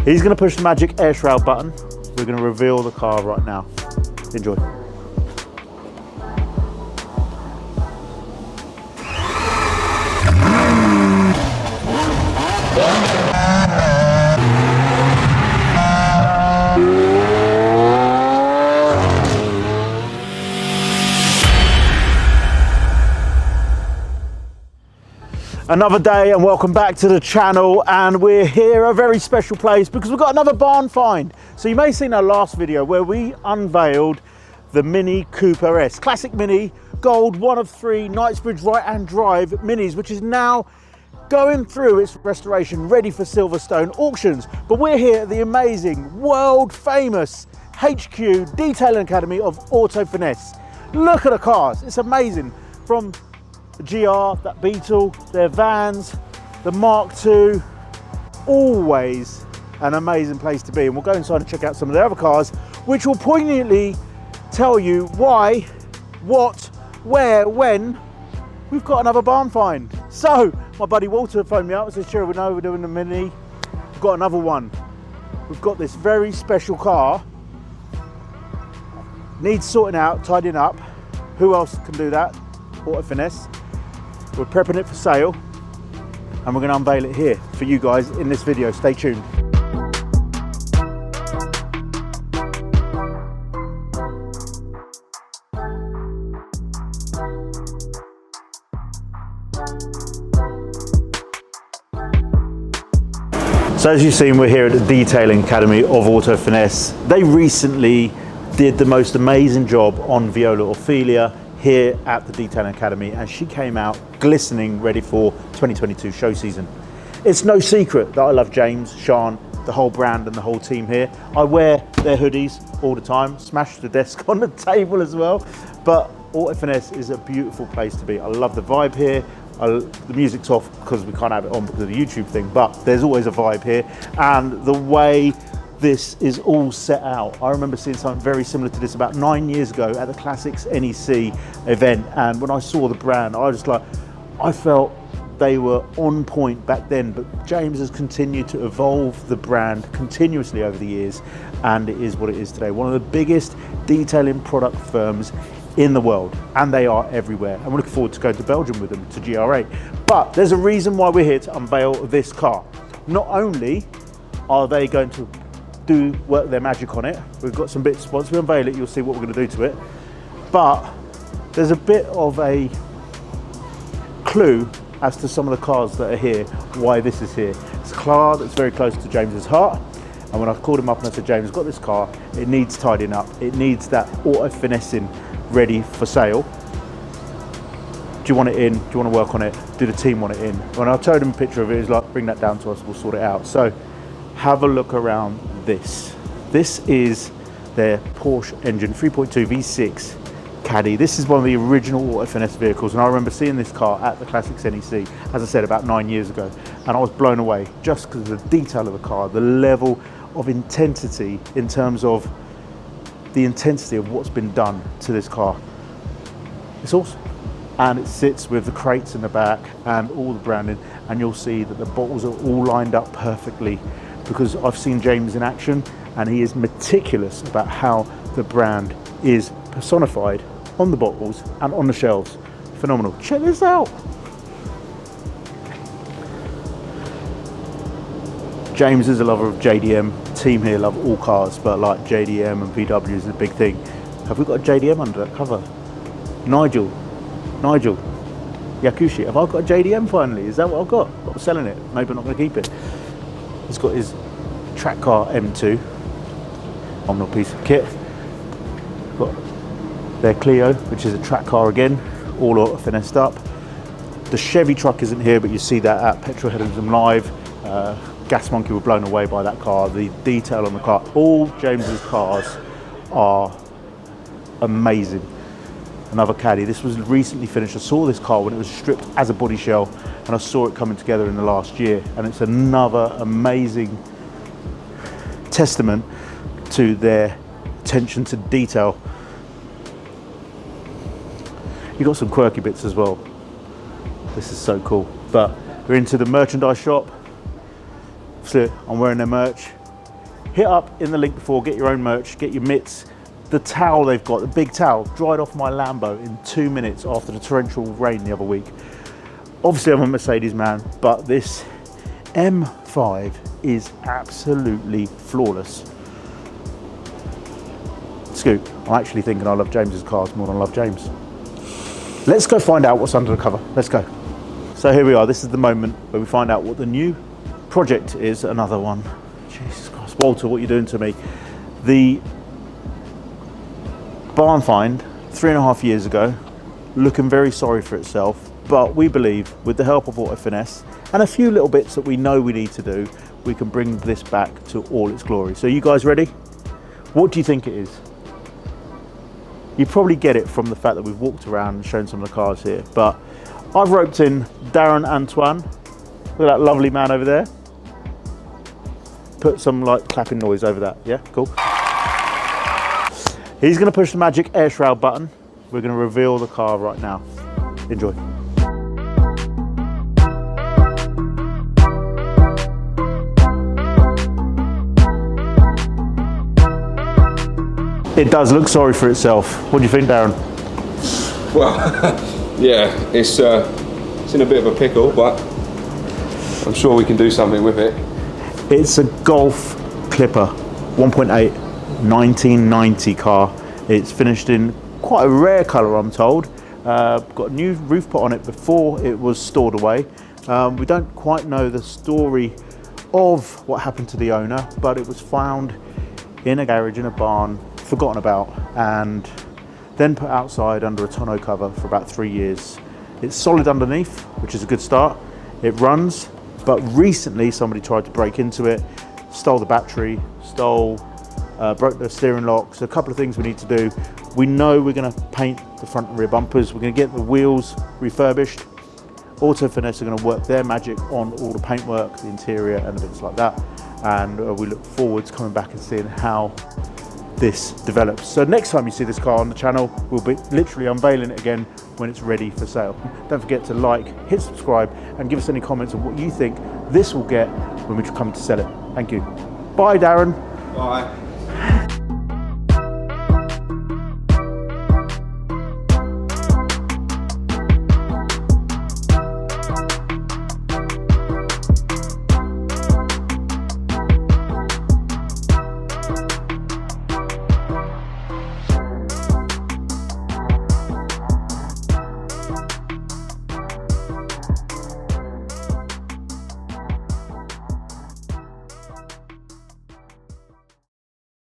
He's going to push the magic air shroud button. We're going to reveal the car right now. Enjoy. Another day and welcome back to the channel, and we're here at a very special place because we've got another barn find. So you may have seen our last video where we unveiled the Mini Cooper S, classic Mini, gold, one of 3 Knightsbridge right-hand drive Minis, which is now going through its restoration, ready for Silverstone auctions. But we're here at the amazing, world famous HQ Detailing Academy of AutoFinesse. Look at the cars, it's amazing. From the GR, that Beetle, their vans, the Mark II, always an amazing place to be. And we'll go inside and check out some of their other cars, which will poignantly tell you why, what, where, when we've got another barn find. So my buddy Walter phoned me up and said, sure, we know we're doing the Mini, we've got another one. We've got this very special car, needs sorting out, tidying up. Who else can do that? AutoFinesse. We're prepping it for sale and we're going to unveil it here for you guys in this video. Stay tuned. So as you've seen, we're here at the Detailing Academy of AutoFinesse. They recently did the most amazing job on Viola Ophelia here at the Detailing Academy, and she came out glistening, ready for 2022 show season. It's no secret that I love James, Sean, the whole brand and the whole team here. I wear their hoodies all the time, smash the desk on the table as well. But AutoFinesse is a beautiful place to be. I love the vibe here. The music's off because we can't have it on because of the YouTube thing, but there's always a vibe here. And the way this is all set out, I remember seeing something very similar to this about 9 years ago at the Classics NEC event, and when I saw the brand, I was like, I felt they were on point back then. But James has continued to evolve the brand continuously over the years, and it is what it is today. One of the biggest detailing product firms in the world, and they are everywhere, and we're looking forward to going to Belgium with them to GR8. But there's a reason why we're here to unveil this car. Not only are they going to work their magic on it, we've got some bits. Once we unveil it, you'll see what we're going to do to it, but there's a bit of a clue as to some of the cars that are here, why this is here. It's a car that's very close to James's heart, and when I called him up and I said, James, got this car, it needs tidying up, it needs that auto-finessing ready for sale. Do you want it in? Do you want to work on it? Do the team want it in? When I showed him a picture of it, he was like, bring that down to us, we'll sort it out. So have a look around this. This is their Porsche engine 3.2 V6 Caddy. This is one of the original AutoFinesse vehicles, and I remember seeing this car at the Classics NEC, as I said, about 9 years ago, and I was blown away just because of the detail of the car, the level of intensity in terms of the intensity of what's been done to this car. It's awesome. And it sits with the crates in the back and all the branding, and you'll see that the bottles are all lined up perfectly, because I've seen James in action and he is meticulous about how the brand is personified on the bottles and on the shelves. Phenomenal. Check this out. James is a lover of JDM. The team here love all cars, but like JDM and VW is a big thing. Have we got a JDM under that cover? Nigel Yakushi, have I got a JDM finally? Is that what I've got? I'm selling it. Maybe I'm not going to keep it. He's got his track car M2, phenomenal piece of kit. Got their Clio, which is a track car again, all auto-finessed up. The Chevy truck isn't here, but you see that at Petrolheadonism Live. Gas Monkey were blown away by that car. The detail on the car, all James's cars are amazing. Another Caddy. This was recently finished. I saw this car when it was stripped as a body shell, and I saw it coming together in the last year, and it's another amazing testament to their attention to detail. You got some quirky bits as well. This is so cool. But we're into the merchandise shop. So I'm wearing their merch. hit up in the link before, get your own merch, get your mitts. The towel they've got, the big towel, dried off my Lambo in 2 minutes after the torrential rain the other week. Obviously I'm a Mercedes man, but this M5 is absolutely flawless. Scoop, I'm actually thinking I love James's cars more than I love James. Let's go find out what's under the cover. Let's go. So here we are. This is the moment where we find out what the new project is. Another one. Jesus Christ. Walter, what are you doing to me? The barn find 3.5 years ago, looking very sorry for itself, but we believe with the help of AutoFinesse and a few little bits that we know we need to do, we can bring this back to all its glory. So you guys ready? What do you think it is? You probably get it from the fact that we've walked around and shown some of the cars here, but I've roped in Darren Antoine. Look at that lovely man over there. Put some like clapping noise over that, yeah, cool. He's gonna push the magic air shroud button. We're gonna reveal the car right now. Enjoy. It does look sorry for itself. What do you think, Darren? Well, yeah, it's in a bit of a pickle, but I'm sure we can do something with it. It's a Golf Clipper 1.8 1990 car. It's finished in quite a rare colour, I'm told. Got a new roof put on it before it was stored away. We don't quite know the story of what happened to the owner, but it was found in a garage, in a barn, forgotten about, and then put outside under a tonneau cover for about 3 years. It's solid underneath, which is a good start. It runs, but recently somebody tried to break into it, stole the battery, broke the steering lock. So a couple of things we need to do. We know we're going to paint the front and rear bumpers. We're going to get the wheels refurbished. AutoFinesse are going to work their magic on all the paintwork, the interior and the bits like that. And we look forward to coming back and seeing how this develops. So next time you see this car on the channel, we'll be literally unveiling it again when it's ready for sale. Don't forget to like, hit subscribe, and give us any comments on what you think this will get when we come to sell it. Thank you. Bye, Darren. Bye.